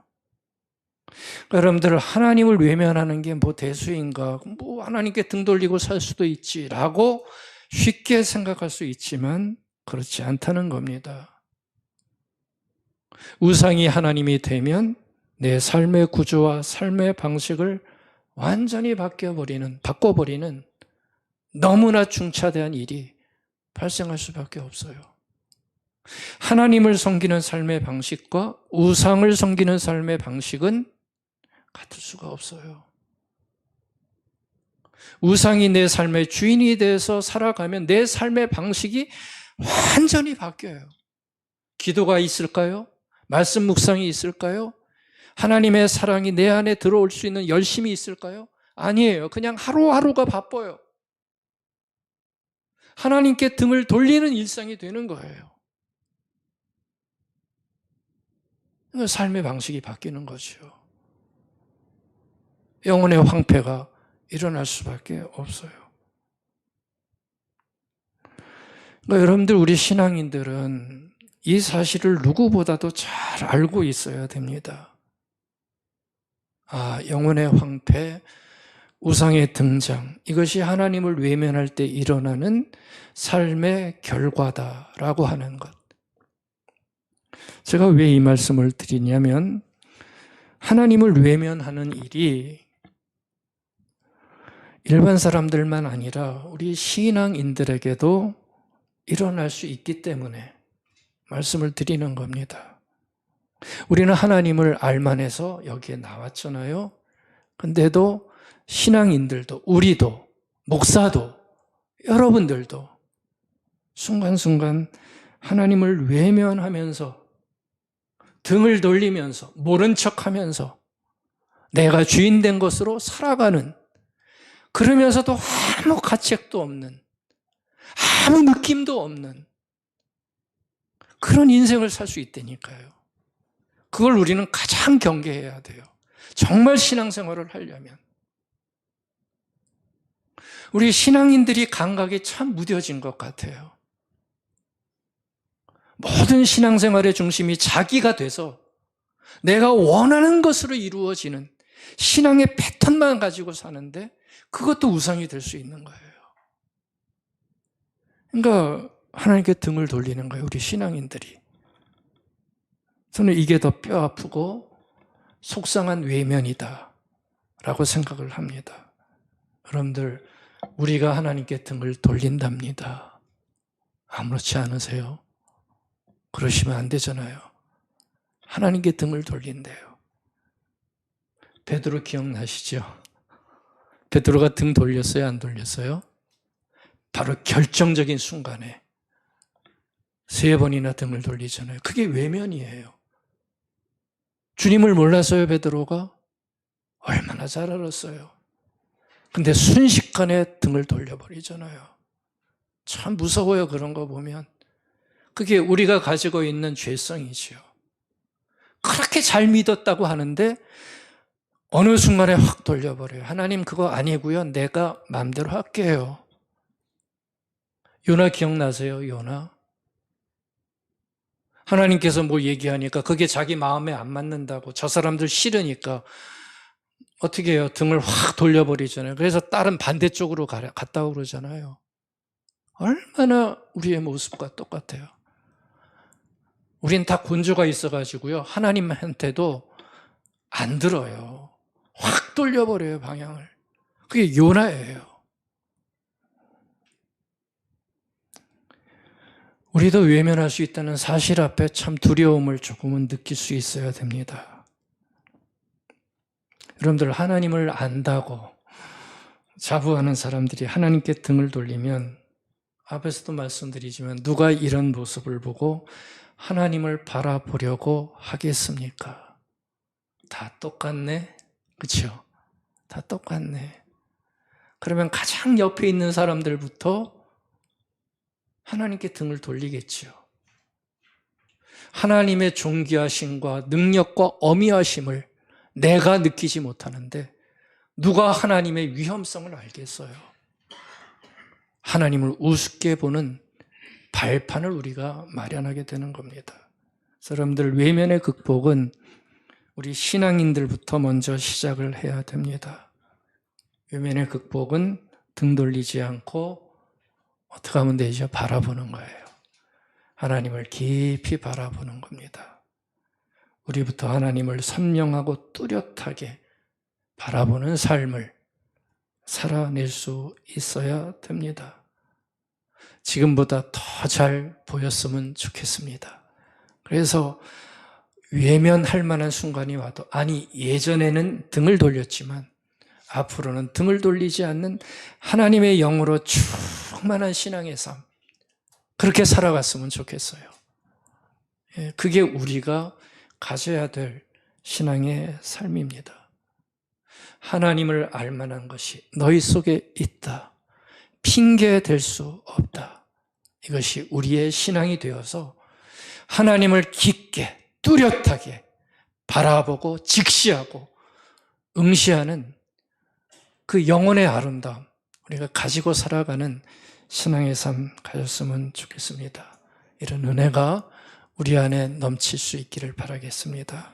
여러분들 하나님을 외면하는 게 뭐 대수인가, 뭐 하나님께 등 돌리고 살 수도 있지라고 쉽게 생각할 수 있지만 그렇지 않다는 겁니다. 우상이 하나님이 되면 내 삶의 구조와 삶의 방식을 완전히 바꿔버리는 너무나 중차대한 일이 발생할 수밖에 없어요. 하나님을 섬기는 삶의 방식과 우상을 섬기는 삶의 방식은 같을 수가 없어요. 우상이 내 삶의 주인이 돼서 살아가면 내 삶의 방식이 완전히 바뀌어요. 기도가 있을까요? 말씀 묵상이 있을까요? 하나님의 사랑이 내 안에 들어올 수 있는 열심이 있을까요? 아니에요. 그냥 하루하루가 바빠요. 하나님께 등을 돌리는 일상이 되는 거예요. 삶의 방식이 바뀌는 거죠. 영혼의 황폐가 일어날 수밖에 없어요. 그러니까 여러분들, 우리 신앙인들은 이 사실을 누구보다도 잘 알고 있어야 됩니다. 영혼의 황폐, 우상의 등장, 이것이 하나님을 외면할 때 일어나는 삶의 결과다라고 하는 것. 제가 왜 이 말씀을 드리냐면, 하나님을 외면하는 일이 일반 사람들만 아니라 우리 신앙인들에게도 일어날 수 있기 때문에 말씀을 드리는 겁니다. 우리는 하나님을 알만해서 여기에 나왔잖아요. 근데도 신앙인들도, 우리도, 목사도, 여러분들도 순간순간 하나님을 외면하면서, 등을 돌리면서, 모른 척하면서 내가 주인 된 것으로 살아가는, 그러면서도 아무 가책도 없는, 아무 느낌도 없는 그런 인생을 살 수 있다니까요. 그걸 우리는 가장 경계해야 돼요. 정말 신앙생활을 하려면. 우리 신앙인들이 감각이 참 무뎌진 것 같아요. 모든 신앙생활의 중심이 자기가 돼서 내가 원하는 것으로 이루어지는 신앙의 패턴만 가지고 사는데, 그것도 우상이 될 수 있는 거예요. 그러니까 하나님께 등을 돌리는 거예요, 우리 신앙인들이. 저는 이게 더 뼈 아프고 속상한 외면이다 라고 생각을 합니다. 여러분들, 우리가 하나님께 등을 돌린답니다. 아무렇지 않으세요? 그러시면 안 되잖아요. 하나님께 등을 돌린대요. 베드로 기억나시죠? 베드로가 등 돌렸어요, 안 돌렸어요? 바로 결정적인 순간에 3번이나 등을 돌리잖아요. 그게 외면이에요. 주님을 몰랐어요, 베드로가? 얼마나 잘 알았어요. 근데 순식간에 등을 돌려버리잖아요. 참 무서워요, 그런 거 보면. 그게 우리가 가지고 있는 죄성이지요. 그렇게 잘 믿었다고 하는데 어느 순간에 확 돌려버려요. 하나님, 그거 아니고요, 내가 마음대로 할게요. 요나 기억나세요, 요나? 하나님께서 뭐 얘기하니까 그게 자기 마음에 안 맞는다고, 저 사람들 싫으니까 어떻게 해요? 등을 확 돌려버리잖아요. 그래서 다른 반대쪽으로 갔다고 그러잖아요. 얼마나 우리의 모습과 똑같아요. 우린 다 곤조가 있어가지고요, 하나님한테도 안 들어요. 확 돌려버려요, 방향을. 그게 요나예요. 우리도 외면할 수 있다는 사실 앞에 참 두려움을 조금은 느낄 수 있어야 됩니다. 여러분들, 하나님을 안다고 자부하는 사람들이 하나님께 등을 돌리면, 앞에서도 말씀드리지만, 누가 이런 모습을 보고 하나님을 바라보려고 하겠습니까? 다 똑같네? 그렇죠? 다 똑같네. 그러면 가장 옆에 있는 사람들부터 하나님께 등을 돌리겠죠. 하나님의 존귀하심과 능력과 어미하심을 내가 느끼지 못하는데 누가 하나님의 위험성을 알겠어요? 하나님을 우습게 보는 발판을 우리가 마련하게 되는 겁니다. 여러분들, 외면의 극복은 우리 신앙인들부터 먼저 시작을 해야 됩니다. 외면의 극복은 등 돌리지 않고 어떻게 하면 되죠? 바라보는 거예요. 하나님을 깊이 바라보는 겁니다. 우리부터 하나님을 선명하고 뚜렷하게 바라보는 삶을 살아낼 수 있어야 됩니다. 지금보다 더 잘 보였으면 좋겠습니다. 그래서 외면할 만한 순간이 와도, 아니, 예전에는 등을 돌렸지만 앞으로는 등을 돌리지 않는 하나님의 영으로 충만한 신앙의 삶, 그렇게 살아갔으면 좋겠어요. 그게 우리가 가져야 될 신앙의 삶입니다. 하나님을 알 만한 것이 너희 속에 있다. 핑계 댈 수 없다. 이것이 우리의 신앙이 되어서 하나님을 깊게 뚜렷하게 바라보고 직시하고 응시하는 그 영혼의 아름다움, 우리가 가지고 살아가는 신앙의 삶 가졌으면 좋겠습니다. 이런 은혜가 우리 안에 넘칠 수 있기를 바라겠습니다.